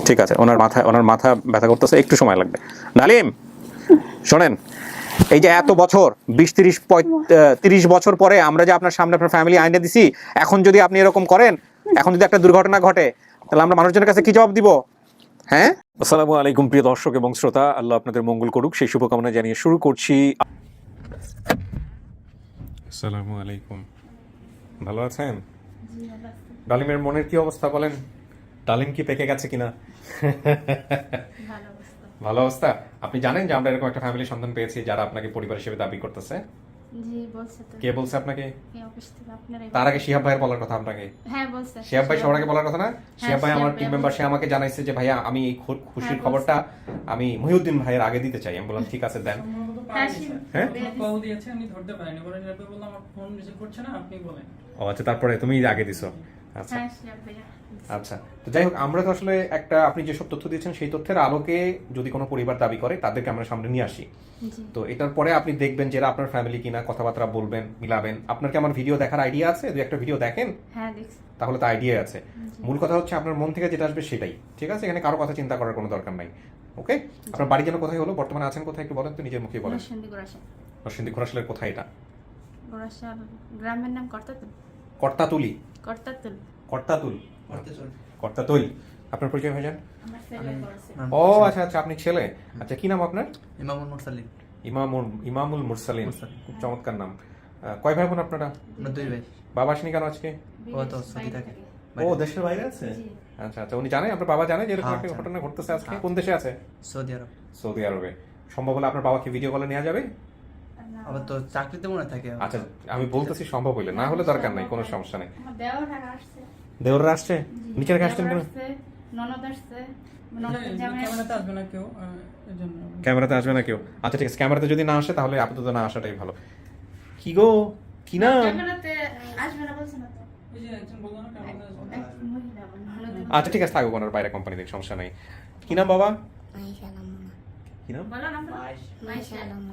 ঠিক আছে, ওনার মাথা ব্যথা করতেছে, একটু সময় লাগবে। ডালিম শোনেন, এই যে এত বছর 20-30 বছর পরে আমরা যে আপনার সামনে আপনার ফ্যামিলি আইনে দিছি, এখন যদি আপনি এরকম করেন, এখন যদি একটা দুর্ঘটনা ঘটে, তাহলে আমরা মানুষজনের কাছে কি জবাব দিব? হ্যাঁ। আসসালামু আলাইকুম প্রিয় দর্শক এবং শ্রোতা, আল্লাহ আপনাদের মঙ্গল করুক সেই শুভকামনা জানিয়ে শুরু করছি। আসসালামু আলাইকুম, ভালো আছেন? ডালিমের মনের কি অবস্থা বলেন? ডালিম কি পেকে গেছে কিনা? ভালো অবস্থা। আপনি জানেন যে আমরা এরকম একটা ফ্যামিলি সন্তান পেয়েছি যারা আপনাকে পরিবার হিসেবে দাবি করতেছে? জি বলছে তো। কে বলছে আপনাকে? এই অফিস থেকে আপনারাই। তার আগে শিহাব ভাইয়ের বলার কথা আপনাকে। হ্যাঁ বলছে। শিহাব ভাই সবার আগে বলার কথা না? শিহাব ভাই আমার শিহাব টিম ভাই মেম্বার, সে আমাকে জানাইছে যে ভাইয়া আমি এই খুশির খবরটা আমি মহিউদ্দিন ভাইয়ের আগে দিতে চাই। আমি বললাম ঠিক আছে দেন। হ্যাঁ কল দিয়েছে, আমি ধরতে পারিনি, পরে যাবে বললাম আমার ফোন রিসিভ করছে না, আপনি বলেন। ও আচ্ছা, তারপরে তুমি আগে দিছো। আচ্ছা হ্যাঁ শিহাব ভাইয়া। আচ্ছা, তো যাই হোক, আমরা তো আসলে একটা আপনি যেসব তথ্য দিয়েছেন সেই তথ্যের আলোকে যদি কোনো পরিবার দাবি করে তাদেরকে আমরা সামনে নিয়ে আসি। জি। তো এটার পরে আপনি দেখবেন যে এরা আপনার ফ্যামিলি কিনা, কথাবার্তা বলবেন, মিলাবেন। আপনার কি আমার ভিডিও দেখার আইডিয়া আছে? দুই একটা ভিডিও দেখেন, হ্যাঁ দেখছি। তাহলে তো আইডিয়া আছে। মূল কথা হচ্ছে আপনার মন থেকে যেটা আসবে সেটাই ঠিক আছে, এখানে কারো কথা চিন্তা করার কোনো দরকার নাই। ওকে, আপনার বাড়ি যেন কোথায় হলো, বর্তমানে আছেন কোথায় একটু বলেন তো, নিজের মুখে বলেন। নরসিংদী গোরাশা। নরসিংদী ঘোড়াশালের কোথায় এটা? গোরাশা গ্রামের নাম কর্তাতুল। কর্তাতুলি। কর্তাতুল। কর্তাতুল। কর্তাতুল। আপনার পরিচয় ভাইজান? আমার ছেলে বলছে। ও আচ্ছা আচ্ছা, আপনি ছেলে। আচ্ছা, কি নাম আপনার? ইমামুল মুরসালিন। ইমামুল মুরসালিন, খুব চমৎকার নাম। কয় ভাই বোন আপনারা? আমরা দুই ভাই। বাবা আসেনি কেন আজকে? ও তো সৌদি থাকে। ও দেশের বাইরে আছে? জি। আচ্ছা আচ্ছা, উনি জানে, আপনার বাবা জানে যে এরকম হ্যাঁ, একটা জানে। ঘটনা ঘটতেছে আজকে? হ্যাঁ। কোন দেশে আছে? সৌদি আরব। সৌদি আরবে। সম্ভব হলে আপনার বাবাকে ভিডিও কলে নেওয়া যাবে? আবার তো চাকরিতে মনে থাকে। আচ্ছা, আমি বলতেছি সম্ভব হইলে, না হলে দরকার নাই, কোনো সমস্যা নেই। আমার দেওর আসছে। দেওররা আসছে? নিচে রেখে আসছেন কেন? দেওর আসছে, ননদ আসছে। ননদের জামাই ক্যামেরাতে আসছে। আসবে না কেউ, এজন্য। ক্যামেরাতে আসবে না কেউ? আচ্ছা ঠিক আছে, ক্যামেরাতে যদি না আসে তাহলে আপাতত না আসাটাই ভালো। কি গো, কি না? ক্যামেরাতে আসবে না বলছে না তো। ওই যে একজন বললো না ক্যামেরাতে আসবে না। এক মহিলা ননদের। আচ্ছা ঠিক আছে, থাকুক, ওনার বাইরে কোম্পানি থেকে সমস্যা নেই। কি নাম বাবা? কি নাম? বলো না মাইশা আলম।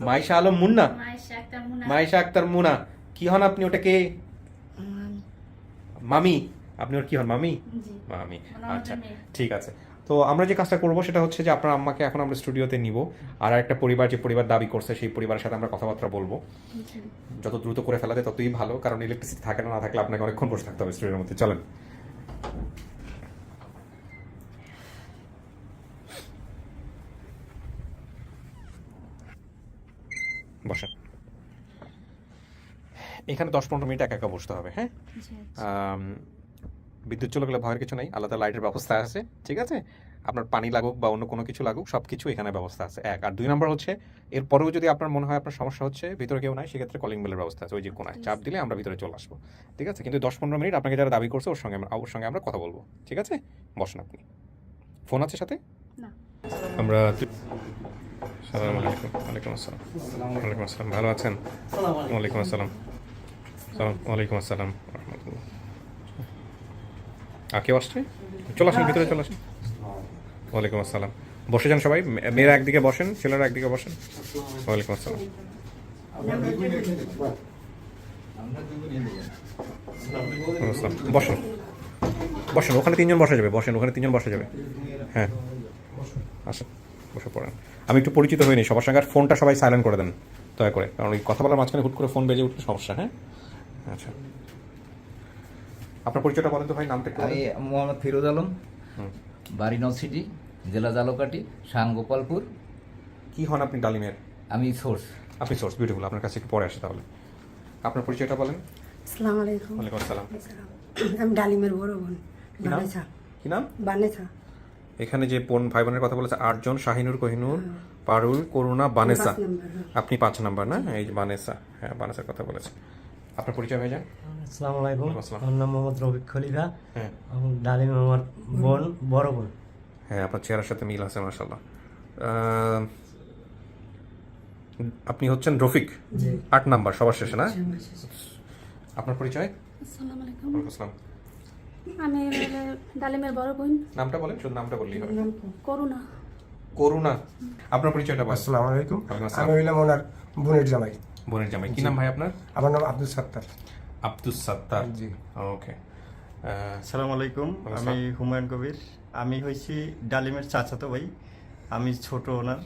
মাইশা আলম মুন্না। মাইশা আক্তার মুনা। মাইশা আক্তার মুনা। কি হন আপনি? ওটা কে? মামি। আপনি ওর কি হন? মামি? জি। মামি। ওনার আচ্ছা মেয়ে। ঠিক আছে। তো আমরা যে কাজটা করবো সেটা হচ্ছে যে আপনার আম্মাকে এখন আমরা স্টুডিওতে নিব, আর একটা পরিবার যে পরিবার দাবি করছে সেই পরিবারের সাথে আমরা কথাবার্তা বলবো। জি। যত দ্রুত করে ফেলা যায় ততই ভালো, কারণ ইলেকট্রিসিটি থাকে না থাকলে আপনাকে অনেকক্ষণ বসে থাকতে হবে স্টুডিওর মধ্যে। চলেন। বসেন। এখানে 10-15 মিনিট একা একা বসতে হবে, হ্যাঁ? জি। বিদ্যুৎ চলে গেলে ভয়ের কিছু নেই, আলাদা লাইটের ব্যবস্থা আছে, ঠিক আছে? আপনার পানি লাগুক বা অন্য কোনো কিছু লাগুক, সব কিছু এখানে ব্যবস্থা আছে, এক। আর 2 নম্বর হচ্ছে, এরপরেও যদি আপনার মনে হয় আপনার সমস্যা হচ্ছে, ভিতরে কেউ নাই, সেক্ষেত্রে কলিং বেলের ব্যবস্থা আছে, ওই যে কোনায় চাপ দিলে আমরা ভিতরে চলে আসবো, ঠিক আছে? কিন্তু 10-15 মিনিট আপনাকে যারা দাবি করছে ওর সঙ্গে আমরা কথা বলবো, ঠিক আছে? বসেন আপনি। ফোন আছে সাথে? না। আমরা আসসালামু আলাইকুম। ওয়ালাইকুম আসসালাম। ওয়ালাইকুম আসসালাম, ভালো আছেন? ওয়ালাইকুম আসসালাম। ওয়ালাইকুম আসসালাম রহমতুল্লাহ। আর কেউ আসছে? চলে আসেন, ভিতরে চলে আসেন। ওয়ালাইকুম আসসালাম। বসে যান সবাই, মেয়েরা একদিকে বসেন, ছেলেরা একদিকে বসেন। ওয়ালাইকুম আসসালাম। বসেন বসেন, ওখানে 3 জন বসা যাবে, বসেন, ওখানে 3 জন বসা যাবে। হ্যাঁ আসেন, বসে পড়েন। আমি একটু পরিচিত হইনি সবার সঙ্গে, আর ফোনটা সবাই সাইলেন্ট করে দেন দয়া করে, কারণ ওই কথা বলার মাঝখানে হুট করে ফোন বেজে উঠলে সমস্যা। হ্যাঁ আচ্ছা, আপনার পরিচয়টা বলেন তো ভাই, নামটা একটু আমি বলেন। মোহাম্মদ ফিরোজ আলম, বাড়ি নলসিটি, জেলা জালকাঠি, শান গোপালপুর। কি হন আপনি ডালিমের? আমি সোর্স। আপনি সোর্স, বিউটিফুল। আপনার কাছে একটু পরে আসে তাহলে। আপনার পরিচয়টা বলেন। আসসালামু আলাইকুম। ওয়ালাইকুম আসসালাম। আমি ডালিমের বড় বোন কি নাম? বানেছা। কি নাম? বানেছা। এখানে যে ভাই বোনের কথা বলেছে 8 জন, শাহিনুর, কোহিনুর, পারুল, করুণা, বানেসা। 5 নাম্বার, হ্যাঁ। আপনি 5 নাম্বার না? এই যে বানেসা, হ্যাঁ বানেসার কথা বলেছে। আপনার পরিচয় হয়ে যান। আসসালামু আলাইকুম। ওয়ালাইকুম আসসালাম। আমার নাম মোহাম্মদ রফিক খলিফা। হ্যাঁ ডালিম আমার বোন, বড় বোন। হ্যাঁ, আপনার চেহারার সাথে মিল আছে মাশাআল্লাহ। আপনি হচ্ছেন রফিক, 8 নাম্বার, সবার শেষে না? আপনার পরিচয়? আসসালামু আলাইকুম। ওয়ালাইকুম আসসালাম। আমি ডালিমের বড় বোন নামটা বলেন, শুধু নামটা বললেই হবে। করুণা। করুণা। আপনার পরিচয়টা বলেন। আসসালামু আলাইকুম। ওয়ালাইকুম আসসালাম। আমি হইলাম ওনার বোনের জামাই। বোনের জামাই। কি নাম ভাই আপনার? আমার নাম আব্দুল সাত্তার। আব্দুস সাত্তার। জি। ওকে। আসসালামু আলাইকুম, আমি হুমায়ুন কবির, আমি হয়েছি ডালিমের চাচাতো ভাই, আমি ছোট ওনার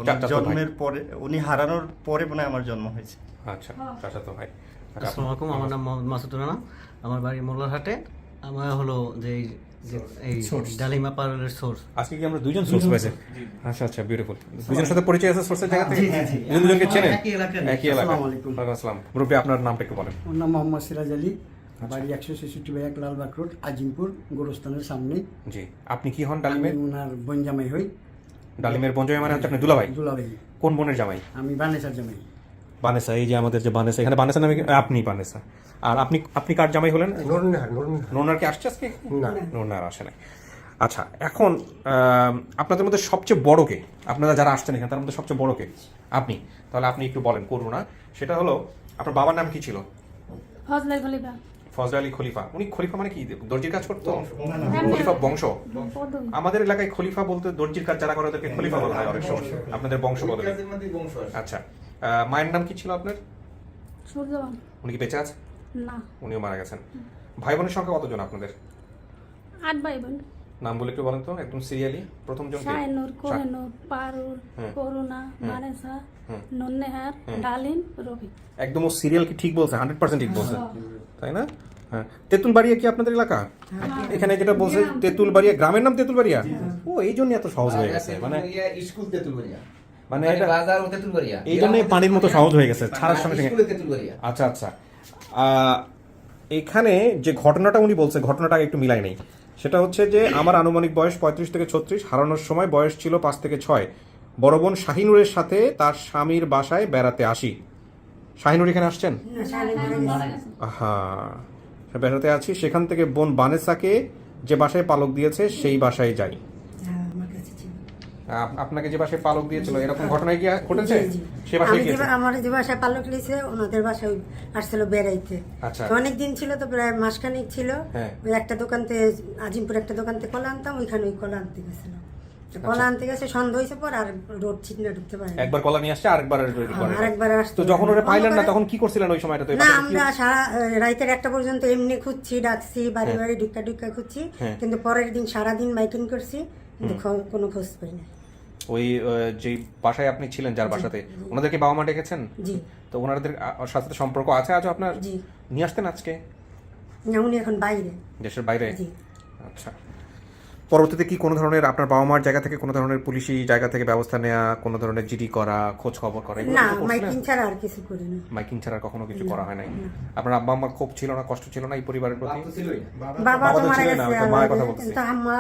চাচাতো ভাই। জন্মের পরে, উনি হারানোর পরে মনে হয় আমার জন্ম হয়েছে। আচ্ছা চাচা তো ভাই। আসসালামু আলাইকুম, আমার নাম মোহাম্মদ মাসুদ রানা, আমার বাড়ি মোল্লারহাটে। আমার হলো যে এই ডালিমা পারুলের সোর্স। আজকে কি আমরা দুইজন সোর্স পাইছি? আচ্ছা আচ্ছা, বিউটিফুল। দুইজনের সাথে পরিচয় আছে সোর্সের জায়গা থেকে? দুজনকে চেনেন? একই এলাকা। আসসালামু আলাইকুম। ওয়ালাইকুম আসসালাম। মুরব্বী, আপনার নামটা একটু বলেন। ওর নাম মোহাম্মদ সিরাজ আলী, বাড়ি 166/1 লালবাগ রোড, আজিমপুর, গোরস্থানের সামনে। জি, আপনি কি হন আমি ডালিমের? ওনার বোন জামাই হই। ডালিমের বোন জামাই মানে হচ্ছে আপনি দুলাভাই? দুলাভাই। কোন বোনের জামাই? আমি বানেসার জামাই। বানেসা, এই যে আমাদের যে বানেসা, এখানে বানেসা নামে আপনি বানেসা। আর আপনি কার জামাই হলেন? নুরনিহার। নোনার কি আসছে আজকে? না। নোনার আসে নাই। আচ্ছা, এখন আপনাদের মধ্যে সবচেয়ে বড় কে? আপনারা যারা আসছেন এখানে তার মধ্যে সবচেয়ে বড় কে? আপনি। তাহলে আপনি একটু বলেন, করুণা। সেটা হলো, আপনার বাবার নাম কি ছিল? ফজলাই খলিফা। ফজল আলী খলিফা। উনি খলিফা মানে কি, দর্জির কাজ করতো? খলিফা বংশ? পদবী। আমাদের এলাকায় খলিফা বলতে দর্জির কাজ যারা করে ওদেরকে খলিফা বলা হয় অনেক সময়। আপনাদের বংশ বলে। আচ্ছা, মায়ের নাম কি ছিল আপনার? সূর্যবান। উনি কি বেঁচে আছে? না। উনিও মারা গেছেন। ভাই বোনের সংখ্যা কতজন আপনাদের? 8 ভাই বোন। নাম বলে একটু বলেন তো, একদম সিরিয়ালি। প্রথম জন কে? শাহিনুর, কোহিনুর, পারুল, করুণা, মানেসা, নন্নেহার, ডালিম, রফিক। একদম ও সিরিয়াল কি ঠিক বলছে? 100% ঠিক বলছে, তাই না? হ্যাঁ। তেঁতুলবাড়িয়া কি আপনাদের এলাকা? এখানে যেটা বলছে তেঁতুলবাড়িয়া, গ্রামের নাম তেঁতুলবাড়িয়া? ও, এই জন্য এত সহজ হয়ে গেছে, মানে স্কুল তেঁতুলবাড়িয়া, মানে মানে এটা বাজার ও তেঁতুলবাড়িয়া, এই জন্যই পানির মতো সহজ হয়ে গেছে ছাড়ার সঙ্গে সঙ্গে। স্কুলে তেঁতুলবাড়িয়া। আচ্ছা আচ্ছা, এখানে যে ঘটনাটা উনি বলছে, ঘটনাটা একটু মিলাই নেই। সেটা হচ্ছে যে আমার আনুমানিক বয়স 35 থেকে 36, হারানোর সময় বয়স ছিল 5 থেকে 6। বড় বোন শাহিনুরের সাথে তার স্বামীর বাসায় বেড়াতে আসি। শাহিনুর এখানে আসছেন? হ্যাঁ, বেড়াতে আছি। সেখান থেকে বোন বানেসাকে যে বাসায় পালক দিয়েছে সেই বাসায় যাই। আমার কাছে ছিল। আপনাকে যে বাসায় পালক দিয়েছিল এরকম ঘটনা কি ঘটেছে? জি, জি। সে বাসায় আমি গিয়েছে? আমার যে বাসায় পালক লিয়েছে ওনাদের বাসায় আসছিল বেড়াইতে। আচ্ছা। তো অনেক দিন ছিল, তো প্রায় মাসখানেক ছিল। হ্যাঁ। ওই একটা দোকানতে, আজিমপুর একটা দোকানতে কলা আনতাম, ওইখানে ওই কলা আনতে গেছিল। তো কলা আনতে গেছে, সন্ধ্যা হয়েছে পর আর রোড চিকনা ঢুকতে পারে না। একবার কলা নিয়ে আসছে, আরেকবার আরেকবার আসতো। তো যখন ওরা পাইলেন না তখন কি করছিলেন ওই সময়টা? তো না, আমরা সারা রাতের 1টা পর্যন্ত এমনি খুঁজছি, ডাকছি, বাড়ি বাড়ি ঢুকা ঢুকা খুঁজছি, হ্যাঁ। কিন্তু পরের দিন সারাদিন মাইকিং করছি, কিন্তু কোনো খোঁজ পাই না। ওই যে বাসায় আপনি ছিলেন, যার বাসাতে, ওনাদেরকে বাবা মা ডেকেছেন? জি। তো ওনাদের সাথে সম্পর্ক আছে আজও আপনার? জি। নিয়ে আসতেন আজকে? না, উনি এখন বাইরে। দেশের বাইরে? জি। আচ্ছা। পরবর্তীতে কি কোনো ধরনের আপনার বাবা মার জায়গা থেকে কোনো ধরনের পুলিশি জায়গা থেকে ব্যবস্থা নেওয়া, কোনো ধরনের জিডি করা, খোঁজ খবর করা, এগুলো না, কিছু করছিলেন? মাইকিং ছাড়া আর কিছু করি না। মাইকিং ছাড়া কখনো কিছু করা হয় নাই? আপনার আব্বা আম্মার ক্ষোভ ছিল না, কষ্ট ছিল না এই পরিবারের প্রতি? বাবা বাবা তো তো মারা ছিলেন না, গেছে, ওই তো মায়ের কথা বলছি। কিন্তু আম্মা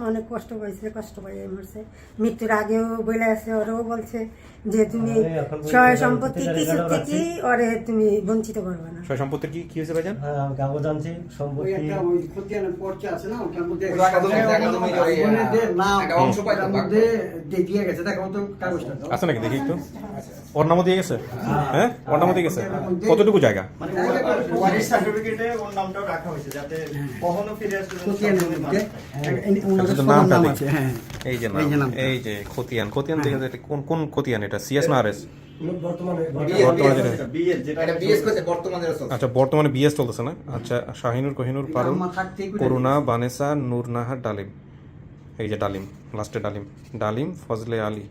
অনেক কষ্ট পাইছে, কষ্ট পাই মরছে। মৃত্যুর আগেও বলে আছে, ওরও বলছে যে তুমি এখন সয় সম্পত্তি কিছু থেকে ওরে তুমি বঞ্চিত করবে না। সয় সম্পত্তির কি হয়েছে ভাইজান? হ্যাঁ, আমি কাগজ আনছি সম্পত্তি। আছে নাকি দেখি একটু? ওর নামও দিয়ে গেছে? হ্যাঁ, ওর নামও দিয়ে গেছে। কতটুকু জায়গা? মানে ওয়ারিশ সার্টিফিকেটে ওর নামটাও রাখা হয়েছে যাতে কখনো ফিরে আসতে আচ্ছা, তো নামটা দেখি। এই যে নাম, এই যে খতিয়ান। খতিয়ান দেখে যে কোন খতিয়ান এটা? সিএস না আরএস? বর্তমানে বিয়ের যেটা আচ্ছা, বর্তমানে বিএস চলতেছে না? আচ্ছা, শাহিনুর, কোহিনুর, পারুল, করুণা, বানেসা, নূরনাহার, ডালিম। এই যে ডালিম, লাস্টে ডালিম, ফজলে আলী,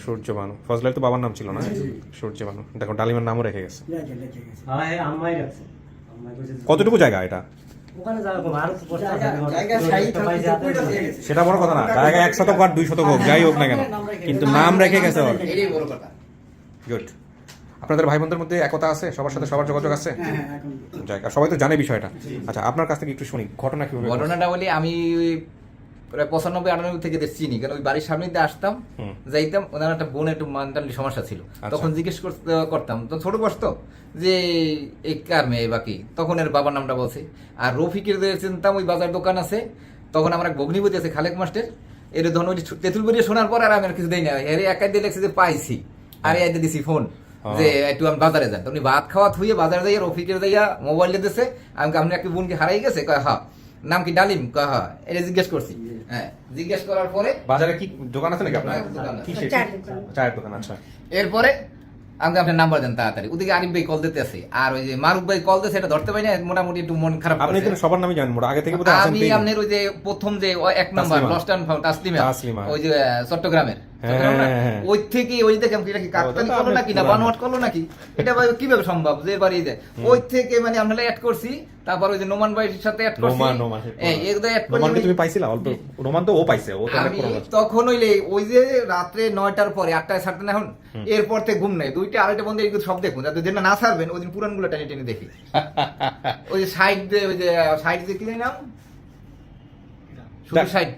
সূর্যবানু। ফজলে তো বাবার নাম ছিল না? সূর্যবানু। দেখো, ডালিমের নামও রেখে গেছে। হ্যাঁ, হ্যাঁ, আম্মাই রাখছে। আম্মাই কইছে যে কতটুকু জায়গা এটা? ওখানে যাওয়ার কোনো আরো তো কষ্ট আছে। জায়গা সাই থাকতে সেটা বড় কথা না, জায়গা 1 শতক আর 2 শতক হোক, যাই হোক না কেন, কিন্তু নাম রেখে গেছে ওর। এটাই বড় কথা। গুড। আপনাদের ভাই বোনদের মধ্যে একতা আছে? সবার সাথে সবার যোগাযোগ আছে? জায়গা সবাই তো জানে বিষয়টা। আচ্ছা, আপনার কাছ থেকে একটু শুনি ঘটনা কিভাবে? ঘটনাটা বলি, আমি ওই প্রায় 95-98 থেকে চিনি, কারণ ওই বাড়ির সামনে দিয়ে আসতাম, যাইতাম। ওনার একটা বোন একটু মেন্টালি সমস্যা ছিল, তখন জিজ্ঞেস করতাম, তো ছোট বয়স তো, যে এই কার মেয়ে বাকি, তখন এর বাবার নামটা বলছে। আর রফিকের যে চিনতাম, ওই বাজার দোকান আছে, তখন আমার এক ভগ্নিপতি আছে খালেক মাস্টার, এর ধন ওই তেঁতুলবাড়িয়া শোনার পর আর আমি আর কিছু দেই না, এর একাই দিয়ে লেগেছে যে পাইছি, আর এই দিছি ফোন যে একটু আমি বাজারে যান। উনি ভাত খাওয়া থুয়ে বাজারে যাইয়া রফিকের যাইয়া মোবাইল দিতেছে, আমি আপনি একটি বোনকে হারাই গেছে, কয় হ্যাঁ। নাম কি? ডালিম। কয় হ্যাঁ। এটা জিজ্ঞেস করছি। হ্যাঁ, জিজ্ঞেস করার পরে বাজারে কি দোকান আছে নাকি আপনার? দোকান আছে। কি সেটা? চায়ের দোকান। চায়ের দোকান। আচ্ছা। এরপরে আমাকে আপনার নাম্বার দেন তাড়াতাড়ি। ওদিকে আরিফ ভাই কল দিতে আছে, আর ওই যে মারুফ ভাই কল দিতে, এটা ধরতে পারি না, মোটামুটি একটু মন খারাপ আপনি করছে। কিন্তু সবার নামই জানেন মোটা, আগে থেকে বোধহয় আছেন আমি পেয়ে। আপনার ওই যে প্রথম যে এক number Taslima. Lost and found Taslima, Taslima. ওই যে চট্টগ্রামের, হ্যাঁ, চট্টগ্রাম না? হ্যাঁ। ওই থেকে ওই দেখেন এটা কি কাকতালি ওটা তো করলো আপনি নাকি না পুরানো। বানোয়াট করলো নাকি, এটা ভাই কিভাবে সম্ভব যে বাড়ি যায়? ওই থেকে মানে আমরা অ্যাড করছি, তারপর ওই যে নোমান ভাইয়ের সাথে অ্যাড করছি, নোমান এই এগুলো অ্যাড নোমানকে করে তুমি পাইছিলা অল্প? নোমান তো ও পাইছে, ও তো অনেক আমি পুরনো। তখন হইলে ওই যে রাত্রে 9টার পরে 8টায় ছাড়তেন, এখন এরপর থেকে ঘুম নেই, 2টা 2:30 বন্ধু এগুলো সব দেখুন, যাতে যেটা না ছাড়বেন ওই দিন পুরানগুলো টেনে টেনে দেখি। ওই যে সাইড দিয়ে ওই যে সাইড দিয়ে কি নাম, শুধু সাইড।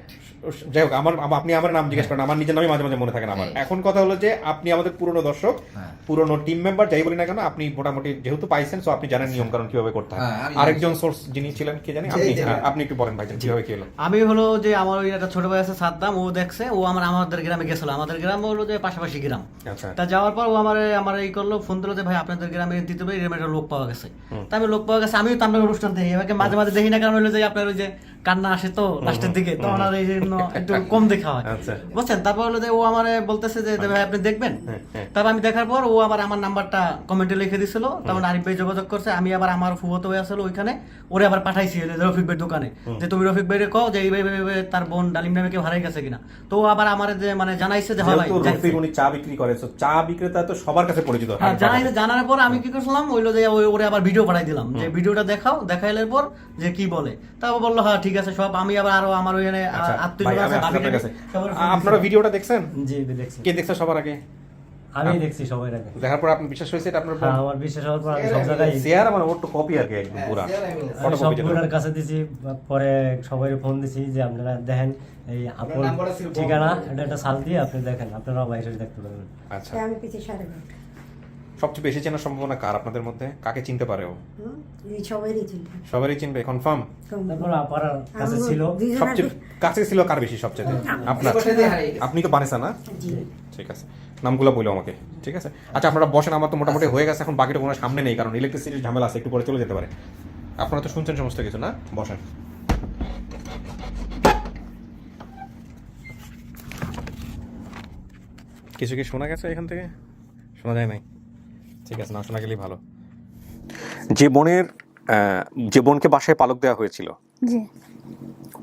যাই হোক, আপনি আমার নাম জিজ্ঞেস করেন, আমার নিজের নামই মাঝে মাঝে মনে থাকে না আমার। এখন কথা হলো যে আপনি আমাদের পুরনো দর্শক, হ্যাঁ। পুরনো টিম মেম্বার, যাই বলি না কেন, আপনি মোটামুটি যেহেতু পাইছেন, সো আপনি জানেন নিয়ম কারণ কিভাবে করতে হয়। হ্যাঁ, আমি আরেকজন সোর্স যিনি ছিলেন কে জানি, আপনি আপনি একটু বলেন ভাইজান কিভাবে কি হলো। আমি হলো যে আমার ওই একটা ছোট ভাই আছে সাদ্দাম, ও দেখছে, ও আমাদের গ্রামে গেছিল, আমাদের গ্রাম হলো যে পাশাপাশি গ্রাম। আচ্ছা। তা যাওয়ার পর ও আমার এই করলো, ফোন দিল যে ভাই আপনাদের গ্রামে দিতে হবে, এরকম একটা লোক পাওয়া গেছে। তা আমি লোক পাওয়া গেছে, আমিও তো আপনার অনুষ্ঠান দেখি, এবারে মাঝে মাঝে দেখি না, কারণ হলো যে আপনার ওই যে কান্না আসে তো লাস্টের দিকে, তো ওনার এই জন্য একটু কম দেখা হয়, আচ্ছা। বুঝছেন। তারপর হলো যে ও আমারে বলতেছে যে ভাই আপনি দেখবেন। তারপর আমি দেখার পর ও আবার আমার নাম্বারটা কমেন্টে লিখে দিছিল, তখন আরিফ ভাই যোগাযোগ করছে, আমি আবার আমার ফুফতো ভাই আসলে ওইখানে, ওরে আবার পাঠাইছি যে রফিক ভাইয়ের দোকানে, যে তুমি রফিক ভাইরে কও যে এইভাবে তার বোন ডালিম নামে কেউ হারাই গেছে কিনা। তো ও আবার আমার যে মানে জানাইছে যে হয় ভাই যেহেতু যাইছে। রফিক উনি চা বিক্রি করে, so চা বিক্রেতা তো সবার কাছে পরিচিত। হ্যাঁ, জানার পর আমি কি করলাম, ওইলো যে ওরে আবার ভিডিও পাঠাই দিলাম, যে ভিডিওটা দেখাও, দেখাইলের পর যে কি বলে, তারপর বললো হ্যাঁ ঠিক আছে সব। আমি আবার আরো আমার ওইখানে আচ্ছা, আত্মীয় ভাই, আমি আছে, আসছি ভাবি আপনার কাছে। সবার আপনারা ভিডিওটা দেখছেন? জি দেখছি, কে দেখছে সবার আগে? আমি দেখছি সবাই আগে। দেখার পর আপনি বিশ্বাস হয়েছে এটা আপনার? হ্যাঁ, আমার বিশ্বাস হওয়ার পর আমি সব জায়গায় শেয়ার মানে ওর তো কপি আর কি, একদম পুরা আমি সবগুলোর কাছে দিছি, পরে সবাই ফোন দিছি যে আপনারা দেখেন এই আপন নাম্বার আছে, ঠিকানা, এটা একটা সাল দিয়ে আপনি দেখেন, আপনারা বাইরে দেখতে পারবেন। আচ্ছা। আমি পিছিয়ে 11:30। সবচেয়ে বেশি চেনার সম্ভাবনা কার আপনাদের মধ্যে? কাকে চিনতে পারে ও? এই সবাইরই চিন্তা। সবারই চিনবে কনফার্ম? তারপর পাড়ার কাছে ছিল, সবচেয়ে কাছে ছিল কার বেশি সবচেয়ে? আপনার? আপনি তো বানেসা না? জি। ঠিক আছে, নামগুলো বললো আমাকে, ঠিক আছে। আচ্ছা আপনারা বসেন, আমার তো মোটামুটি হয়ে গেছে, এখন বাকিটা কোনো সামনে নেই, কারণ ইলেকট্রিসিটির ঝামেলা আছে, একটু পরে চলে যেতে পারে। আপনারা তো শুনছেন সমস্ত কিছু না? বসেন। কিছু কি শোনা গেছে এখান থেকে? শোনা যায় নাই? ঠিক আছে, না শোনা গেলেই ভালো। যে বোনকে বাসায় পালক দেওয়া হয়েছিল, জি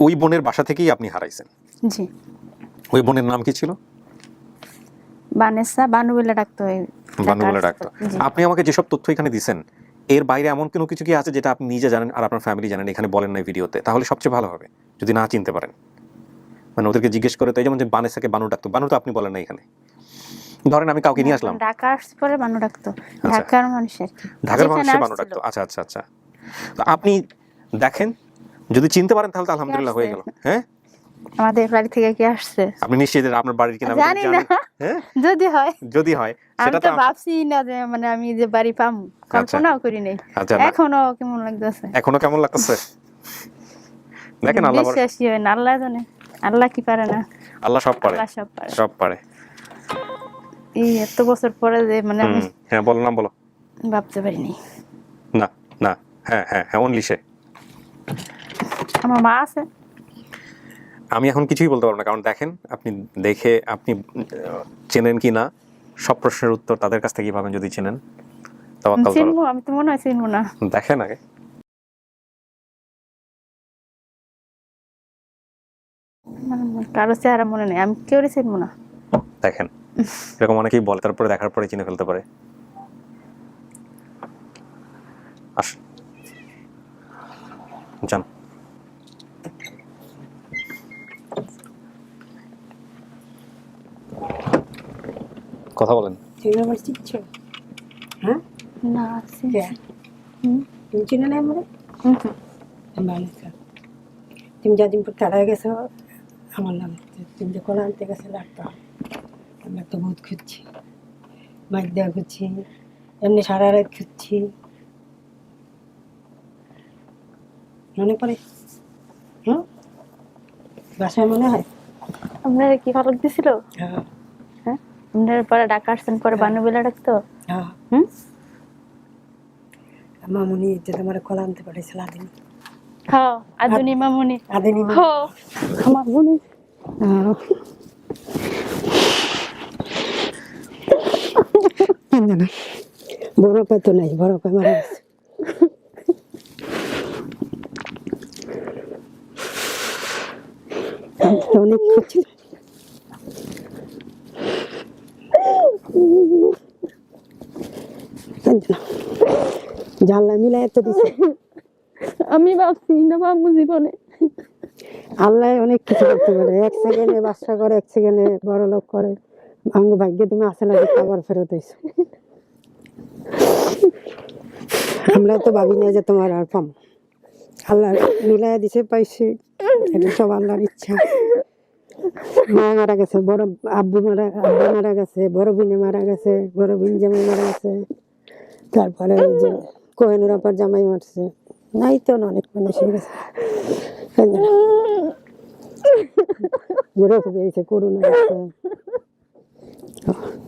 ওই বোনের বাসা থেকেই আপনি হারাইছেন। জি। ওই বোনের নাম কি ছিল? বানেসা, বানু বলে ডাকতো। বানু বলে ডাকতো। আপনি আমাকে যেসব তথ্য এখানে দিচ্ছেন, এর বাইরে এমন কোনো কিছু কি আছে যেটা আপনি নিজে জানেন আর আপনার ফ্যামিলি জানেন, এখানে বলেন না ভিডিওতে? তাহলে সবচেয়ে ভালো হবে যদি না চিনতে পারেন, মানে ওদেরকে জিজ্ঞেস করে। তো এই যেমন যে বানেসাকে বানু ডাকতো, বানু তো আপনি বলেন না এখানে। ধরেন আমি কাউকে নিয়ে আসলাম, ঢাকা আসছে পরে বানু ডাকতো, ঢাকার মানুষের, ঢাকার মানুষে বানু ডাকতো। আচ্ছা আচ্ছা আচ্ছা, তো আপনি দেখেন, যদি চিনতে পারেন তাহলে তো আলহামদুলিল্লাহ হয়ে গেল। হ্যাঁ, আমাদের বাড়ি থেকে কি আসছে আপনি নিশ্চিত আপনার বাড়ির কিনা? জানি না, হ্যাঁ, যদি হয় সেটা আমি তো তো ভাবছি না যে মানে আমি যে বাড়ি পাম, কল্পনাও করি নাই। আচ্ছা, এখনো কেমন লাগতেছে, এখনো কেমন লাগতেছে দেখেন। আল্লাহ বিশ্বাসই হয় না, আল্লাহ জানে, আল্লাহ কি পারে না? আল্লাহ সব পারে, আল্লাহ সব পারে, সব পারে। এই এত বছর পরে যে মানে আমি হ্যাঁ বলো, নাম বলো। ভাবতে পারিনি। না না, হ্যাঁ হ্যাঁ হ্যাঁ, অনলি সে। আমার মা আছে। আমি এখন কিছুই বলতে পারবো না, কারণ দেখেন, আপনি দেখে আপনি চেনেন কি না, সব প্রশ্নের উত্তর তাদের কাছ থেকে পাবেন যদি চেনেন। তাওয়াক্কাল করো। চিনবো, আমি তো মনে হয় চিনবো না। দেখেন আগে। কারো চেহারা মনে নেই, আমি কেউই চিনবো না। দেখেন, এরকম অনেকেই বলে, তারপরে দেখার পরে চিনে ফেলতে পারে। আসুন, যান। কথা বলেন। তুমি আমার চিনছো? হ্যাঁ, না তুমি চিনে নাই মনে? বানেসা, তুমি জাজিমপুর তাড়ায় গেছো আমার নাম, তুমি যে কলা আনতে গেছো লাগতো, আমরা তো বহুত খুঁজছি, মাছ দেওয়া খুঁজছি, এমনি সারা রাত খুঁজছি, মনে পড়ে? বাসায় মনে হয়? আপনার কি ভালো দিছিল? হ্যাঁ হ্যাঁ, আপনার পরে ঢাকা আসছেন, পরে বানু বলে ডাকতো। হ্যাঁ, মামুনি যে তোমার কলা আনতে পাঠাইছিল আদিনী। হ্যাঁ, আদুনি মামুনি। আদিনী হ্যাঁ, আমার বোন। কান্দে না, বড় পাই তো নাই, বড় পাই মারা গেছে। অনেক খুঁজছি, জানলা মিলাই তো দিছে। আমি ভাবছি না বাবু জীবনে আল্লাহ অনেক কিছু করতে পারে, 1 সেকেন্ডে বাচ্চা করে, 1 সেকেন্ডে বড় লোক করে। আমার ভাগ্যে তুমি আসে না, আবার ফেরত হয়েছো। আমরা তো ভাবি না যে তোমার আর পাম, আল্লাহ মিলাই দিছে, পাইছি। এটা সব আল্লাহর ইচ্ছা। মা মারা গেছে, বড় আব্বু মারা গেছে, বড় বোনে মারা গেছে, বড় বোন জামাই মারা গেছে, তারপরে ওই যে কোহেনুর আপার জামাই মারছে, নাই তো অনেক মানুষ হয়ে গেছে। রোগ হয়েছে, করোনা গেছে,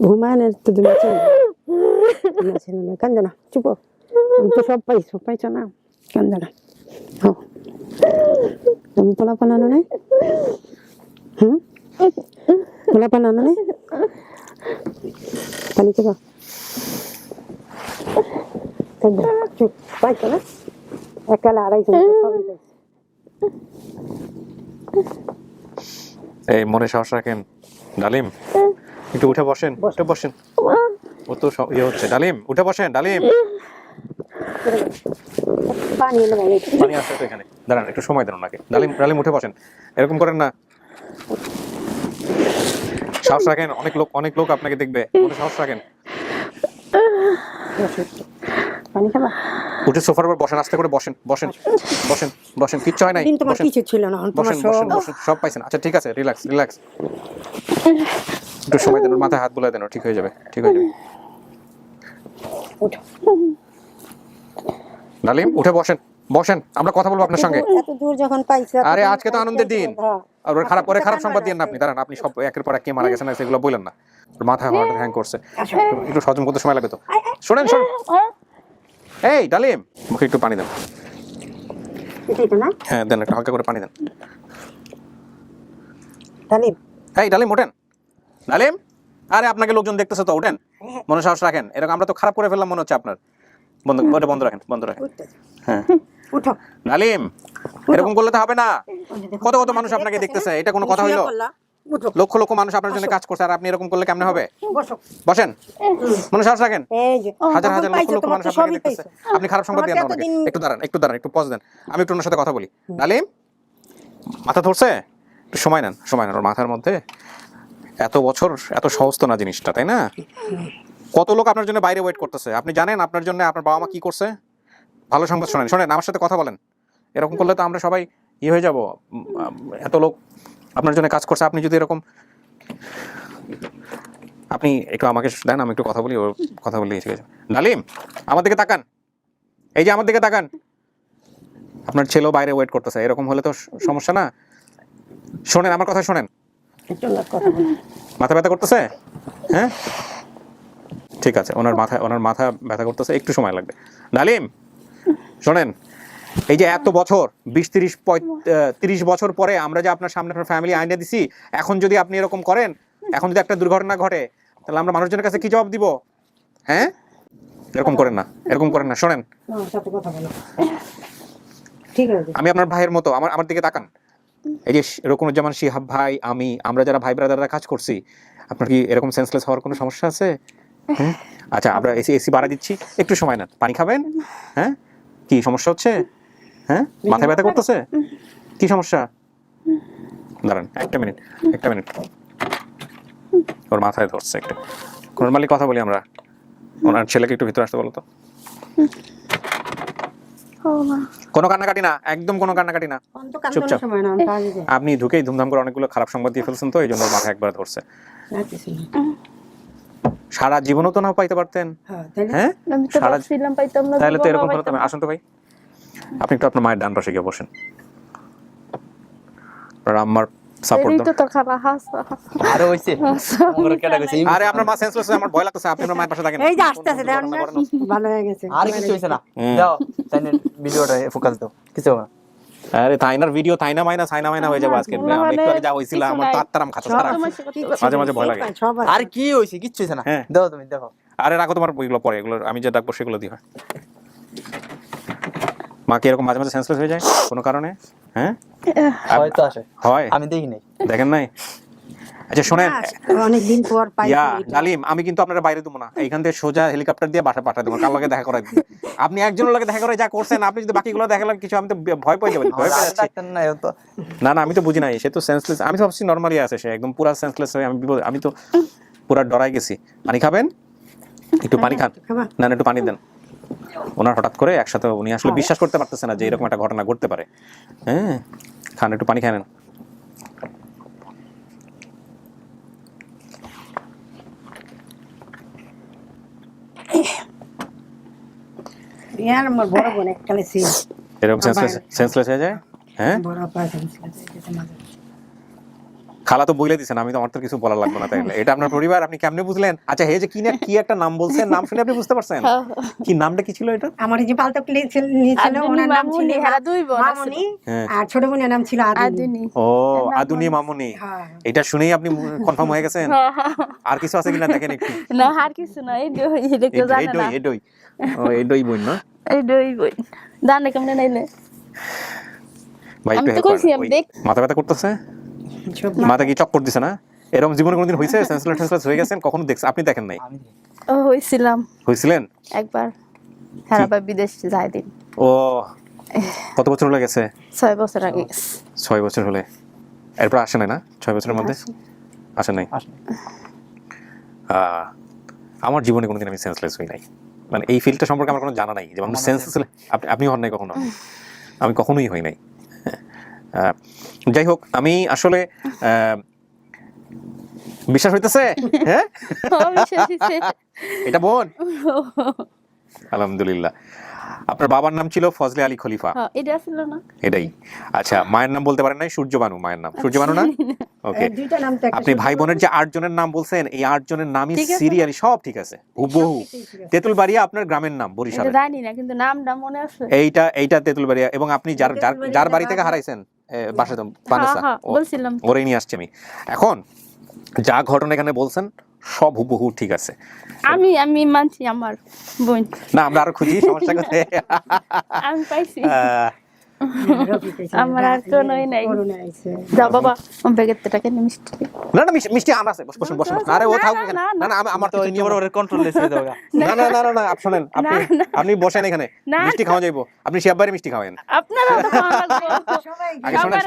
হুমায়ুনের তো তুমি ছিল না। কান্দে না, চুপ, আমি তো সব পাইছো না, কান্দে না। তুমি পোলা পানানো নাই? পোলা পানানো নাই? পানি চুপ, চুপ, পাইছো না? একালা 2.5 এই মনে সাহস রাখেন। ডালিম একটু উঠে বসেন, উঠে বসেন। ও তো ইয়ে হচ্ছে। ডালিম উঠে বসেন। ডালিম পানি এনে ভাই, পানি আসছে তো এখানে, দাঁড়ান একটু সময় দেন ওনাকে। ডালিম ডালিম উঠে বসেন, এরকম করেন না। সাহস রাখেন, অনেক লোক আপনাকে দেখবে, মনে সাহস রাখেন। পানি খাবা? উঠে সোফার উপর বসেন, আস্তে করে বসেন, বসেন বসেন বসেন, কিচ্ছু হয় নাই, দিন তোমার বসেন কিছু ছিল না, তোমার বসেন বসেন সব বসেন, সব পাইছেন। আচ্ছা ঠিক আছে, রিল্যাক্স রিল্যাক্স, একটু সময় দেন, ওর মাথায় হাত বুলাই দেন, ও ঠিক হয়ে যাবে, ঠিক হয়ে যাবে। উঠো। ডালিম উঠে বসেন, বসেন, আমরা কথা বলবো আপনার সঙ্গে। এত দূর যখন পাইছে, আরে আজকে তো আনন্দের দিন, আর ওর খারাপ সংবাদ দিন না আপনি। দাঁড়ান, আপনি সব একের পর এক কে মারা গেছে না সেগুলো বললেন না। ওর মাথায় হার্ট হ্যাং করছে, একটু হজম করতে সময় লাগবে তো। শোনেন শোনেন, এই ডালিম মুখে একটু পানি দেন। হ্যাঁ দেন, একটু হালকা করে পানি দেন। ডালিম, এই ডালিম ওঠেন, ডালিম। আরে আপনাকে লোকজন দেখতেছে তো, ওঠেন, মনে সাহস রাখেন। এরকম আমরা তো খারাপ করে ফেললাম মনে হচ্ছে আপনার। ওটা বন্ধ রাখেন, বন্ধ রাখেন। হ্যাঁ উঠো। ডালিম, এরকম করলে তো হবে না। কত কত মানুষ আপনাকে দেখতেছে, এটা কোনো কথা হইলো? উঠো, লক্ষ লক্ষ মানুষ আপনার জন্য কাজ করছে, আর আপনি এরকম করলে কেমনে হবে? বসো। বসেন, মনে সাহস রাখেন। এই যে হাজার হাজার লক্ষ পাইছো, লক্ষ তোমার মানুষ তো আপনাকে সবই দেখতেছে, পাইছো। আপনি খারাপ সংবাদ দিয়ে তোমার তো ওনাকে। এতদিন- একটু দাঁড়ান, একটু পজ দেন, আমি একটু ওনার সাথে কথা বলি। ডালিম মাথা ধরছে, একটু সময় নেন। ওর মাথার মধ্যে এত বছর, এত সহজ তো না জিনিসটা, তাই না? কত লোক আপনার জন্য বাইরে ওয়েট করতেছে, আপনি জানেন আপনার জন্য আপনার বাবা মা কি করছে? ভালো সংবাদ শোনেন, আমার সাথে কথা বলেন। এরকম করলে তো আমরা সবাই হয়ে যাব। এত লোক আপনার জন্য কাজ করছে, আপনি যদি এরকম, আপনি একটু আমাকে দেন, আমি একটু কথা বলি, ওর কথা বলি, ঠিক আছে? ডালিম আমার দিকে তাকান, এই যে আমার দিকে তাকান। আপনার ছেলেও বাইরে ওয়েট করতেছে, এরকম হলে তো সমস্যা না। শোনেন আমার কথা, শোনেন। একটু কথা বলো। মাথা ব্যথা করতেছে? হ্যাঁ ঠিক আছে, ওনার মাথা ব্যথা করতেছে, একটু সময় লাগবে। ডালিম শোনেন, এই যে এত বছর 20-30 বছর পরে আমরা যে আপনার সামনে আপনার ফ্যামিলি আইনে দিছি, এখন যদি আপনি এরকম করেন, এখন যদি একটা দুর্ঘটনা ঘটে, তাহলে আমরা মানুষজনের কাছে কি জবাব দিব? হ্যাঁ এরকম করেন না, শোনেন। আমার সাথে কথা বলো, ঠিক আছে? আমি আপনার ভাইয়ের মতো, আমার দিকে তাকান। এই যে রকুনুজ্জামান শিহাব ভাই, আমরা যারা ভাই ব্রাদাররা কাজ করছি, আপনার কি এরকম সেন্সলেস হওয়ার কোনো সমস্যা আছে? হ্যাঁ আচ্ছা, আমরা এসি বাড়া দিচ্ছি, একটু সময় নেন, পানি খাবেন। হ্যাঁ কি সমস্যা হচ্ছে? হ্যাঁ মাথা ব্যথা করতেছে, কি সমস্যা? দাঁড়ান একটা মিনিট। ওর মাথায় ধরছে একটু, নরমালি কথা বলি আমরা। ওনার ছেলেকে একটু ভিতরে আসতে বলো তো। কোনো কান্নাকাটি না, একদম কোনো কান্নাকাটি না, চুপচাপ। সময় না, কাজে যাই। আপনি ঢুকেই ধুমধাম করে অনেকগুলো খারাপ সংবাদ দিয়ে ফেলছেন, তো এই জন্য ওর মাথা একবার ধরছে। আর কিছু না। সারা জীবনও তো না পাইতে পারতেন। হ্যাঁ, তাই না? হ্যাঁ আমি তো সারা ভাবছিলাম পাইতাম না, তাহলে তো জীবনও এরকম হলো। পাইতাম তুমি না। আসুন তো ভাই, আপনি একটু আপনার মায়ের ডান পাশে গিয়ে বসেন, আর আমার সাপোর্ট এই দাও। তো তো খারাপ হাসা আরে হইছে আমরা কেটে গেছে আরে আপনার মা সেন্সলেস, আমার ভয় লাগতেছে, আপনি আপনার মায়ের পাশে থাকেন। এই যে আস্তে আস্তে দেখেন না, ভালো হয়ে গেছে। আর কিছু হইছে না, দাও তাইনে ভিডিওটা ফোকাস দাও, কিছু হবে না। আরে তাইনার ভিডিও তাইনা মাইনা হয়ে যাবে আজকে। আমি একটু আগে যা হইছিলাম, আমার তো আত্মারাম খাচ্ছে সারা, মাঝে মাঝে ভয় লাগে। সব আছে। আর কি হইছে? কিচ্ছু হইছে না, হ্যাঁ। দাও তুমি দেখো। আরে রাখো তোমার বইগুলো পরে, এগুলো আমি যে ডাকবো সেগুলো দিয়ে হয়। মা কি এরকম মাঝে মাঝে সেন্সলেস হয়ে যায় কোনো কারণে? হ্যাঁ হয়তো আসে, হয়, আমি দেখি নাই। দেখেন নাই? আচ্ছা শোনেন অনেকদিন পর পাইছি ইয়া এটা। ডালিম, আমি কিন্তু আপনারা বাইরে দেবো না, এইখান থেকে সোজা হেলিকপ্টার দিয়ে বাসা পাঠাই দেবো, কার লগে দেখা করাই দিই। আপনি একজনের লগে দেখা করে যা করছেন, আপনি যদি বাকিগুলো দেখালেন কিছু, আমি তো ভয় পেয়ে যাবেন, ভয় পেয়ে যাচ্ছি। ডাক্তার না, এও তো না না, আমি তো বুঝি নাই, সে তো সেন্সলেস, আমি তো ভাবছি নর্মালি আছে, সে একদম পুরা সেন্সলেস হয়ে আমি তো পুরা ডরাই গেছি। পানি খাবেন? একটু পানি খান। না না, একটু পানি দেন। ওনার হঠাৎ করে একসাথে উনি আসলে বিশ্বাস করতে পারতেছে না যে এরকম একটা ঘটনা ঘটতে পারে। হ্যাঁ খান, একটু পানি খান। ইয়ার আমার বড় বোন এককালে ছিল, এরকম সেন্সলেস হয়ে যায়। হ্যাঁ বড় আপা ছিল। খালা তো বলে দিছেন, আমি তো, আমার তো কিছু বলার লাগবে না। তাইলে এটা আপনার পরিবার, আপনি কেমনে বুঝলেন? আচ্ছা হে যে কি একটা নাম বলছেন, নাম শুনে আপনি বুঝতে পারছেন কি নামটা কি ছিল এটা? আমার এই যে পালতা নিয়েছিল, ওনার নাম ছিল মামনি, আর ছোট বোনের নাম ছিল আদুনি। ও আদুনি মামুনি, হ্যাঁ। এটা শুনেই আপনি কনফার্ম হয়ে গেছেন? আর কিছু আছে কিনা দেখেন একটু। না আর কিছু না, এই দই এটা কেউ জানে না। এডই ও এডই বই না, এই দই বই জানে কেমনে নাইলে। ভাই আমি একটু তো কইছি আমি দেখ। মাথা ব্যথা করতেছে, মাথা কি চক্কর দিছে না? এরকম জীবনে কোনোদিন হয়েছে সেন্সলেস হয়ে গেছেন? কখনো দেখছেন? আপনি দেখেন নাই? ও হইছিলাম হয়েছিলেন একবার, হারাবা বিদেশ যাই দিন। ও কত বছর হয়ে গেছে? 6 বছর আগে। 6 বছর হলে এরপর আসে নাই না? 6 বছরের মধ্যে আসে নাই? আমার জীবনে কোনোদিন আমি সেন্সলেস হই নাই, মানে এই ফিল্ডটা সম্পর্কে আমার কোনো জানা নাই যে আমি সেন্সলেস। আপনি হন নাই কখনো? আমি কখনোই হই নাই। যাই হোক, আমি আসলে বিশ্বাস হইতেছে। হ্যাঁ এটা বোন, আলহামদুলিল্লাহ। আপনার বাবার নাম ছিল ফজলে আলী খলিফা, এটা ছিল না? এটাই। আচ্ছা মায়ের নাম বলতে পারেন নাই? সূর্যবানু মায়ের নাম, সূর্যবানু না? ওকে। দুইটা নাম তো আপনি ভাই বোনের যে 8 জনের নাম বলছেন, এই 8 জনের নামই সিরিয়ালি সব ঠিক আছে, হুবহু। তেঁতুলবাড়িয়া আপনার গ্রামের নাম, বরিশাল। এটা জানি না, কিন্তু নামটা মনে আছে। এইটা তেঁতুলবাড়িয়া। এবং আপনি যার বাড়ি থেকে হারাইছেন বাসা বানেসা, বলছিলাম ওরেই নিয়ে আসছি আমি। এখন যা ঘটনা এখানে বলছেন সব হুবহু ঠিক আছে। আমি মানছি আমার বোন। না আমরা আরো খুঁজি, সমস্যা কোথায়? আমি পাইছি, আমার আর কোনোই নাই। যাও বাবা, ব্যাগের টাকা নিয়ে মিষ্টি। না না মিষ্টি আনা আছে, বসুন বসুন। আরে ও থাকুক এখানে। না না আমার তো নিয়ম ওর কন্ট্রোল লেসে দাও। না না না না আপনি শুনেন, আপনি বসেন এখানে, মিষ্টি খাওয়া যাইবো। আপনি শিয়াব বাইরে মিষ্টি খাওয়েন। আপনারা তো খাওয়া লাগবে, আগে শুনেন,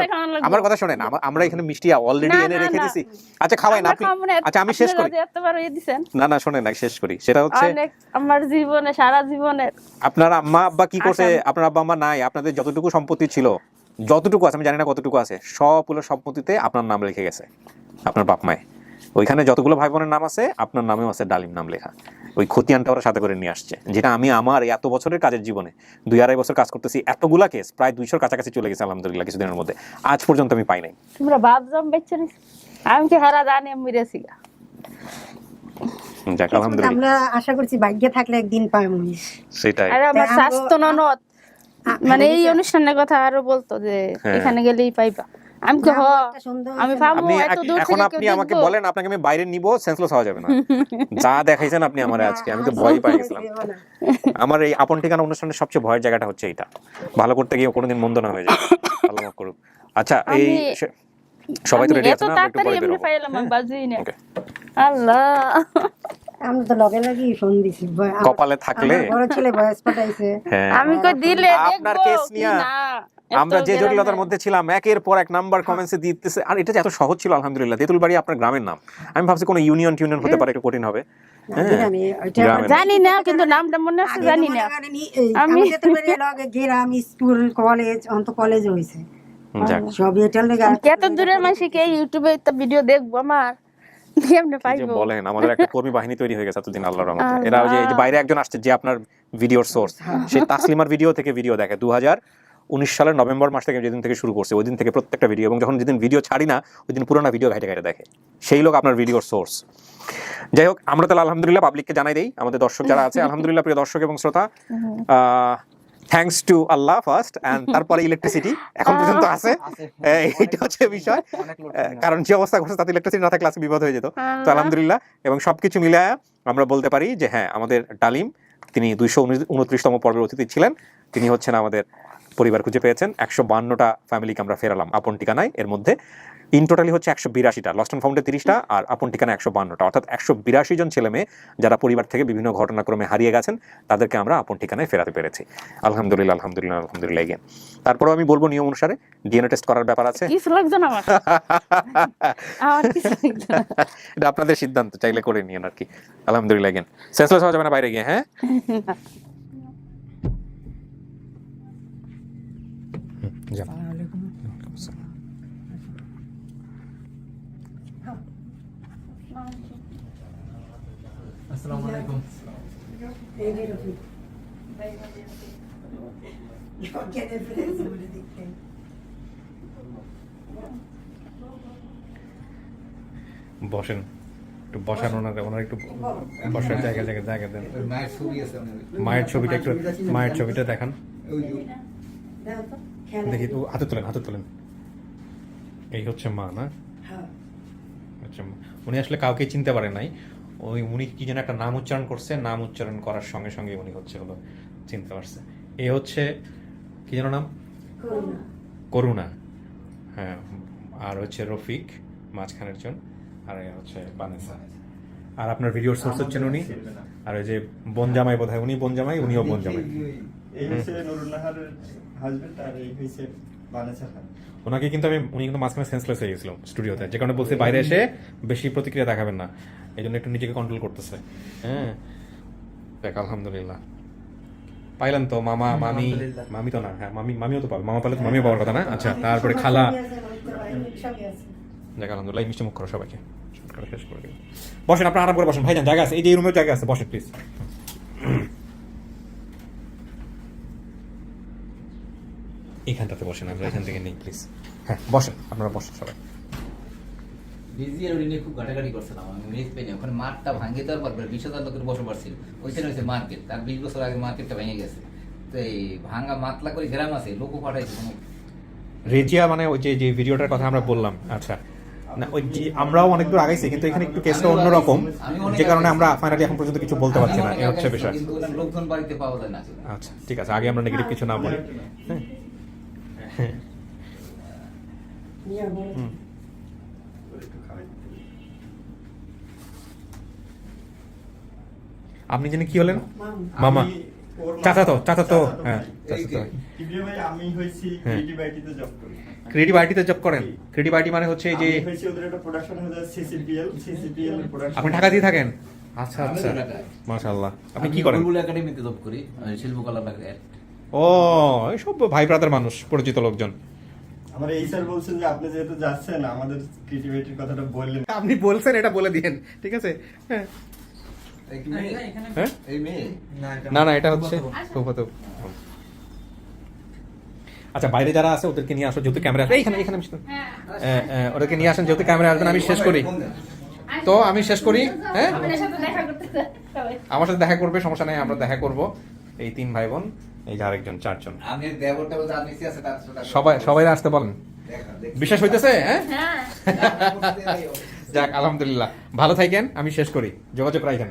আমার কথা শুনেন। আমরা এখানে মিষ্টি অলরেডি এনে রেখে দিছি। আচ্ছা খাওয়েন আপনি। আচ্ছা আমি শেষ করি। এতবার ইয়ে দিবেন। না না শুনেন, না শেষ করি। সেটা হচ্ছে অনেক আমার জীবনে, সারা জীবনের। আপনার আম্মা আব্বা কি করছে? আপনার আব্বা আম্মা নাই, আপনাদের যতটুকু সম্পত্তি ছিল, যতটুকু আছে আমি জানি না কতটুকু আছে, সবগুলো সম্পত্তিতে আপনার নাম লিখে গেছে, আপনার বাপ মায়ে। ওইখানে যতগুলো ভাই বোনের নাম আছে, আপনার নামেও আছে ডালিম নাম লেখা। ওই খতিয়ানটা ওরা সাথে করে নিয়ে আসছে, যেটা আমি আমার এত বছরের কাজের জীবনে 2-2.5 বছর কাজ করতেছি, এতগুলা কেস প্রায় 200-র কাছাকাছি চলে গেছে আলহামদুলিল্লাহ কিছুদিনের মধ্যে। আজ পর্যন্ত আমি পাই নাই। তোমরা বাপ জম বেচে নিস, আমি কি হারা জানি আমি মরেছি। যাক আলহামদুলিল্লাহ, আমরা আশা করছি ভাগ্যে থাকলে একদিন পাবো। সেটাই। আরে আমার স্বাস্থ্য ননদ মানে এই অনুষ্ঠানের কথা আরো বলতো যে এখানে গেলেই পাইবা। আমি কি আমি পাবো এত দূর থেকে? এখন আপনি আমাকে বলেন, আপনাকে আমি বাইরে নিব, সেন্সলেস হওয়া যাবে না। যা দেখাইছেন আপনি আমারে আজকে, আমি তো ভয় পাই গেছিলাম। আমার এই আপন ঠিকানা অনুষ্ঠানের সবচেয়ে ভয়ের জায়গাটা হচ্ছে এটা, ভালো করতে গিয়ে কোনোদিন মন্দ না হয়ে যায়। আল্লাহ মাফ করুক। আচ্ছা এই সবাই তো রেডি আছেন না? একটু পরে বের হবো। আল্লাহ আমরা তো লগে লাগি ফোন দিছি, কপালে থাকলে বড় ছেলে বয়স পাঠাইছে। আমি কই দিলে আপনার কেস নিয়া আমরা যে জটিলতার মধ্যে ছিলাম, একের পর এক নাম্বার কমেন্টসে দিতেছে। আর এটা যে এত সহজ ছিল আলহামদুলিল্লাহ। তেঁতুলবাড়ি আপনার গ্রামের নাম, আমি ভাবছি কোনো ইউনিয়ন হতে পারে, একটু কঠিন হবে। জানি না, কিন্তু নামটা মনে আছে, জানি না আমি। গ্রাম, স্কুল, কলেজ, অন্ত কলেজ হইছে সব। এটা কত দূরের মানুষ কে ইউটিউবে একটা ভিডিও দেখবো আমার কেমনে পাইবো? বলেন, আমাদের একটা কর্মী বাহিনী তৈরি হয়ে গেছে এতদিন আল্লাহর রহমতে। এরা ওই যে বাইরে একজন আসছে যে আপনার ভিডিওর সোর্স, সেই তাসলিমার ভিডিও থেকে ভিডিও দেখে 2019 সালের নভেম্বর মাস থেকে, যেদিন থেকে শুরু করছে ওই দিন থেকে প্রত্যেকটা ভিডিও, এবং যখন যেদিন ভিডিও ছাড়ি না ওই দিন পুরোনো ভিডিও ঘাইটে ঘাইটে দেখে, সেই লোক আপনার ভিডিওর সোর্স। যাই হোক, আমরা তাহলে আলহামদুলিল্লাহ পাবলিককে জানাই দেই, আমাদের দর্শক যারা আছে, আলহামদুলিল্লাহ প্রিয় দর্শক এবং শ্রোতা, thanks to Allah first and তারপরে ইলেকট্রিসিটি এখন পর্যন্ত আছে। এইটা হচ্ছে বিষয়, কারণ যে অবস্থা ঘটছে তাতে ইলেকট্রিসিটি না থাকলে আজকে বিপদ হয়ে যেত। তো আলহামদুলিল্লাহ, এবং সবকিছু মিলায়া আমরা বলতে পারি যে হ্যাঁ, আমাদের ডালিম তিনি 229তম পর্বের অতিথি ছিলেন। তিনি হচ্ছেন আমাদের পরিবার খুঁজে পেয়েছেন। 152টা ফ্যামিলিকে আমরা ফেরালাম আপন ঠিকানায়। এর মধ্যে ইন টোটালি হচ্ছে 182টা, লস্ট অ্যান্ড ফাউন্ডে 30টা, আর আপন ঠিকানা 152টা, অর্থাৎ 182 জন ছেলে মেয়ে যারা পরিবার থেকে বিভিন্ন ঘটনাক্রমে হারিয়ে গেছেন তাদেরকে আমরা আপন ঠিকানায় ফেরাতে পেরেছি। আলহামদুলিল্লাহ, আলহামদুলিল্লাহ, আলহামদুলিল্লাহ। এগেন তারপরেও আমি বলবো নিয়ম অনুসারে ডিএনএ টেস্ট করার ব্যাপার আছে। কিছু লাগছে না আমার, আমার কিছু লাগছে না। এটা আপনাদের সিদ্ধান্ত, চাইলে করে নিন আর কি। আলহামদুলিল্লাহ। এগেন সেন্সলেস হওয়া যাবে না বাইরে গিয়ে, হ্যাঁ। যান। আসসালামু আলাইকুম। এই যে রফিক কে রেফারেন্স বলে দেখতে বসেন, একটু বসান, ওনার একটু বসার জায়গা দেন। ওই মায়ের ছবি আছে আমাদের। মায়ের ছবিটা একটু, মায়ের ছবিটা দেখান ওই যে দাও তো খেলা দেখি। তো হাতে তোলেন। এই হচ্ছে মা না? হ্যাঁ আচ্ছা, উনি আসলে কাউকে চিনতে পারেন নাই। উনি কি যেন একটা নাম উচ্চারণ করছে, নাম উচ্চারণ করার সঙ্গে সঙ্গে উনি হচ্ছে হলো চিনতে পারছে। এ হচ্ছে কি যেন নাম? করুণা করুণা, হ্যাঁ। আর হচ্ছে রফিক মাঝখানের জন, আর এ হচ্ছে বানেসা। আর আপনার ভিডিওর সোর্স হচ্ছেন উনি। আর ওই যে বনজামাই বোধহয়, উনি বনজামাই, উনিও বনজামাই। এই হচ্ছে নুরুল নাহারের হাজবেন্ড, আর এই হচ্ছে বানেসা খান। ওনাকে কিন্তু উনি কিন্তু মাঝখানে সেন্সলেস হয়ে গেছিল স্টুডিওতে, যে কারণে বলছি বাইরে এসে বেশি প্রতিক্রিয়া দেখাবেন না, এই জন্য একটু নিজেকে কন্ট্রোল করতেছে। হ্যাঁ, দেখ আলহামদুলিল্লাহ পাইলেন তো। মামা মামি, মামি তো না, হ্যাঁ মামিও তো পাবে। মামা পালে তো মামিও পাওয়ার কথা না? আচ্ছা, তারপরে খালা। সবই আছে দেখ আলহামদুলিল্লাহ, মিষ্টি মুখ করো সবাইকে, শেষ করে দিন। বসেন, আপনার আরাম করে বসেন ভাইজান, জায়গা আছে, এই যে রুমের জায়গা আছে, বসেন প্লিজ। এখানটাতে বসেন, আমরা এখান থেকে নেই প্লিজ। হ্যাঁ বসেন, আপনারা বসেন সবাই। বিজি আর ওদিনে খুব ঘাটাঘাটি করছিলাম আমি মেজ পেনে। ওখানে মাঠটা ভাঙে দেওয়ার পর 20,000 লোকের বসবাস ছিল। ওইখানে হয়েছে মার্কেট, তার 20 বছর আগে মার্কেটটা ভেঙে গেছে। তো এই ভাঙা মাতলা করে গ্রাম আছে, লোকও পাঠাইছে কোনো। রেজিয়া মানে ওই যে ভিডিওটার কথা আমরা বললাম, আচ্ছা না, ওই যে আমরাও অনেক দূর আগাইছি, কিন্তু এখানে একটু কেসটা অন্যরকম, যে কারণে আমরা ফাইনালি এখন পর্যন্ত কিছু বলতে পারছি না, এই হচ্ছে বিষয়। কিন্তু ওখানে লোকজন বাড়িতে পাওয়া যায় না। আচ্ছা ঠিক আছে, আগে আমরা নেগেটিভ কিছু না বলি। হ্যাঁ, নিয়ে বলো একটু খাওয়াই দিতে। আপনি জানি কি হলেন? মামা মামা, আমি ওর চাচা তো, হ্যাঁ চাচা তো। ইব্রাহিম ভাই, আমি হইছি হ্যাঁ। ক্রিয়েটিভ আইটিতে জব করি। ক্রিয়েটিভ আইটিতে জব করেন? ক্রিয়েটিভ আইটি মানে হচ্ছে এই যে আমি হইছি ওদের একটা প্রোডাকশন হাউস সিসিপিএল এর প্রোডাকশন। আপনি ঢাকা দিয়ে থাকেন? আচ্ছা আমি আচ্ছা, ঢাকায়। মাশাআল্লাহ। আপনি কি করেন? বুলবুল একাডেমিতে জব করি, শিল্পকলা বিভাগে। ও, এইসব ভাই ব্রাদার মানুষ, পরিচিত লোকজন। আমার এই স্যার বলছেন যে আপনি যেহেতু যাচ্ছেন আমাদের ক্রিয়েটিভিটির কথাটা বললেন। আপনি বলছেন, এটা বলে দিয়েন, ঠিক আছে? হ্যাঁ এই কি মেয়ে? হ্যাঁ, এই মেয়ে না এটা হচ্ছে ফুফাতো। আচ্ছা, বাইরে যারা আছে ওদেরকে নিয়ে আসো, যেহেতু ক্যামেরা এইখানে আমি ওদেরকে নিয়ে আসেন, যেহেতু ক্যামেরা আসবেন। আমি শেষ করি তো, আমি শেষ করি। হ্যাঁ, আপনার সাথে দেখা করতে সবাই। আমার সাথে দেখা করবে, সমস্যা নেই, আমরা দেখা করব। এই 3 ভাই বোন, এই যে আরেকজন 4 জন, আমি দেবরটা বলতে আপনি কি আছে তার সাথে সবাই আসতে বলেন। দেখা বিশ্বাস হইতেছে? হ্যাঁ, হ্যাঁ যাক আলহামদুলিল্লাহ, ভালো থাকেন। আমি শেষ করি, যোগাযোগ রাখেন।